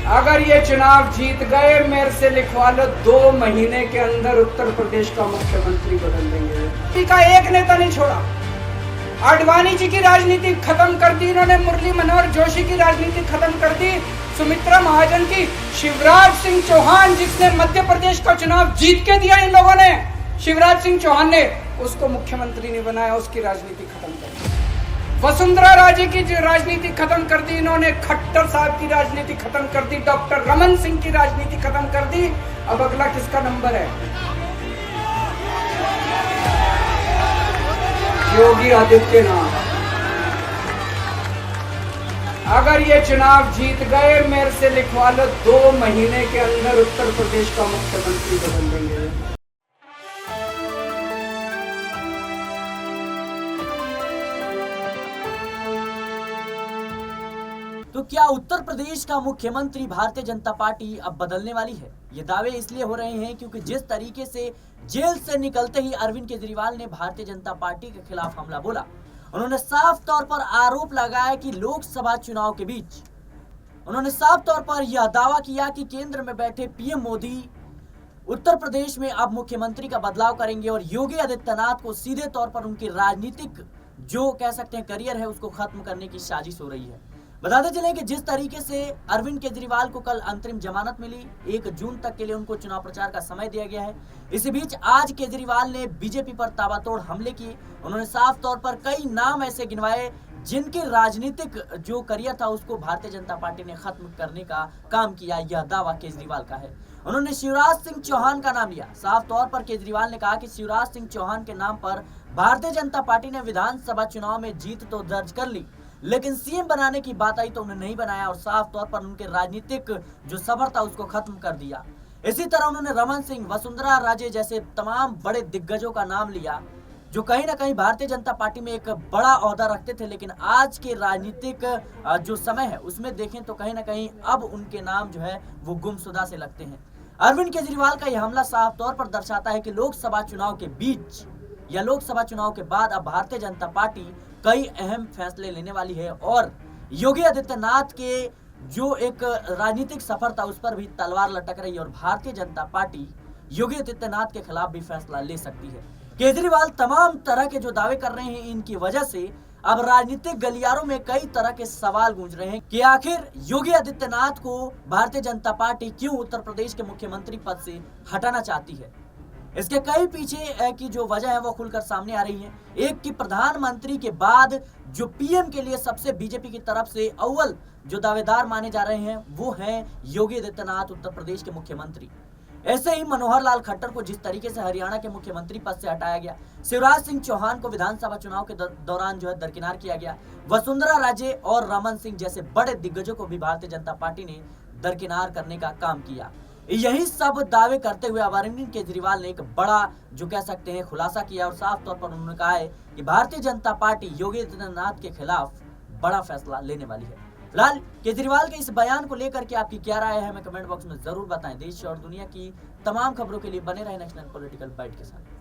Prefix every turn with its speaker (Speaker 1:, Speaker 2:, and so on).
Speaker 1: अगर ये चुनाव जीत गए, मेरे से लिखवा लो, 2 महीने के अंदर उत्तर प्रदेश का मुख्यमंत्री बदल देंगे। किसी का एक नेता नहीं छोड़ा। आडवाणी जी की राजनीति खत्म कर दी इन्होंने, मुरली मनोहर जोशी की राजनीति खत्म कर दी, सुमित्रा महाजन की, शिवराज सिंह चौहान जिसने मध्य प्रदेश का चुनाव जीत के दिया इन लोगों ने, शिवराज सिंह चौहान ने उसको मुख्यमंत्री नहीं बनाया, उसकी राजनीति खत्म कर दी। वसुंधरा राजे की राजनीति खत्म कर दी इन्होंने, खट्टर साहब की राजनीति खत्म कर दी, डॉक्टर रमन सिंह की राजनीति खत्म कर दी। अब अगला किसका नंबर है? योगी आदित्यनाथ। अगर ये चुनाव जीत गए, मेरे से लिखवा लो, 2 महीने के अंदर उत्तर प्रदेश का मुख्यमंत्री बदल देंगे।
Speaker 2: तो क्या उत्तर प्रदेश का मुख्यमंत्री भारतीय जनता पार्टी अब बदलने वाली है? ये दावे इसलिए हो रहे हैं क्योंकि जिस तरीके से जेल से निकलते ही अरविंद केजरीवाल ने भारतीय जनता पार्टी के खिलाफ हमला बोला, उन्होंने साफ तौर पर आरोप लगाया कि लोकसभा चुनाव के बीच उन्होंने साफ तौर पर यह दावा किया कि केंद्र में बैठे पीएम मोदी उत्तर प्रदेश में अब मुख्यमंत्री का बदलाव करेंगे और योगी आदित्यनाथ को सीधे तौर पर उनकी राजनीतिक जो कह सकते हैं करियर है उसको खत्म करने की साजिश हो रही है। बताते चलें कि जिस तरीके से अरविंद केजरीवाल को कल अंतरिम जमानत मिली, 1 जून तक के लिए उनको चुनाव प्रचार का समय दिया गया है। इसी बीच आज केजरीवाल ने बीजेपी पर ताबड़तोड़ हमले किए। उन्होंने साफ तौर पर कई नाम ऐसे गिनवाए जिनके राजनीतिक जो करियर था उसको भारतीय जनता पार्टी ने खत्म करने का काम किया। यह दावा केजरीवाल का है। उन्होंने शिवराज सिंह चौहान का नाम लिया। साफ तौर पर केजरीवाल ने कहा कि शिवराज सिंह चौहान के नाम पर भारतीय जनता पार्टी ने विधानसभा चुनाव में जीत तो दर्ज कर ली, लेकिन सीएम बनाने की बात आई तो उन्हें नहीं बनाया और साफ तौर पर उनके राजनीतिक जो सफर था उसको खत्म कर दिया। इसी तरह उन्होंने रमन सिंह, वसुंधरा राजे जैसे तमाम बड़े दिग्गजों का नाम लिया जो कहीं ना कहीं भारतीय जनता पार्टी में एक बड़ा ओहदा रखते थे, लेकिन आज के राजनीतिक जो समय है उसमें देखें तो कहीं ना कहीं अब उनके नाम जो है वो गुमशुदा से लगते हैं। अरविंद केजरीवाल का यह हमला साफ तौर पर दर्शाता है कि लोकसभा चुनाव के बीच या लोकसभा चुनाव के बाद अब भारतीय जनता पार्टी कई अहम फैसले लेने वाली है और योगी आदित्यनाथ के जो एक राजनीतिक सफर था उस पर भी तलवार लटक रही है और भारतीय जनता पार्टी योगी आदित्यनाथ के खिलाफ भी फैसला ले सकती है। केजरीवाल तमाम तरह के जो दावे कर रहे हैं, इनकी वजह से अब राजनीतिक गलियारों में कई तरह के सवाल गूंज रहे हैं कि आखिर योगी आदित्यनाथ को भारतीय जनता पार्टी क्यों उत्तर प्रदेश के मुख्यमंत्री पद से हटाना चाहती है। इसके कई पीछे की जो वजह है वो खुलकर सामने आ रही है। एक की प्रधानमंत्री के बाद जो पीएम के लिए सबसे बीजेपी की तरफ से अव्वल जो दावेदार माने जा रहे हैं वो हैं योगी आदित्यनाथ, उत्तर प्रदेश के मुख्यमंत्री। ऐसे ही मनोहर लाल खट्टर को जिस तरीके से हरियाणा के मुख्यमंत्री पद से हटाया गया, शिवराज सिंह चौहान को विधानसभा चुनाव के दौरान जो है दरकिनार किया गया, वसुंधरा राजे और रमन सिंह जैसे बड़े दिग्गजों को भी भारतीय जनता पार्टी ने दरकिनार करने का काम किया। यही सब दावे करते हुए अरविंद केजरीवाल ने एक बड़ा जो कह सकते हैं खुलासा किया और साफ तौर पर उन्होंने कहा है कि भारतीय जनता पार्टी योगी आदित्यनाथ के खिलाफ बड़ा फैसला लेने वाली है। फिलहाल केजरीवाल के इस बयान को लेकर के आपकी क्या राय है हमें कमेंट बॉक्स में जरूर बताएं। देश और दुनिया की तमाम खबरों के लिए बने रहे नेशनल पॉलिटिकल बाइट के साथ।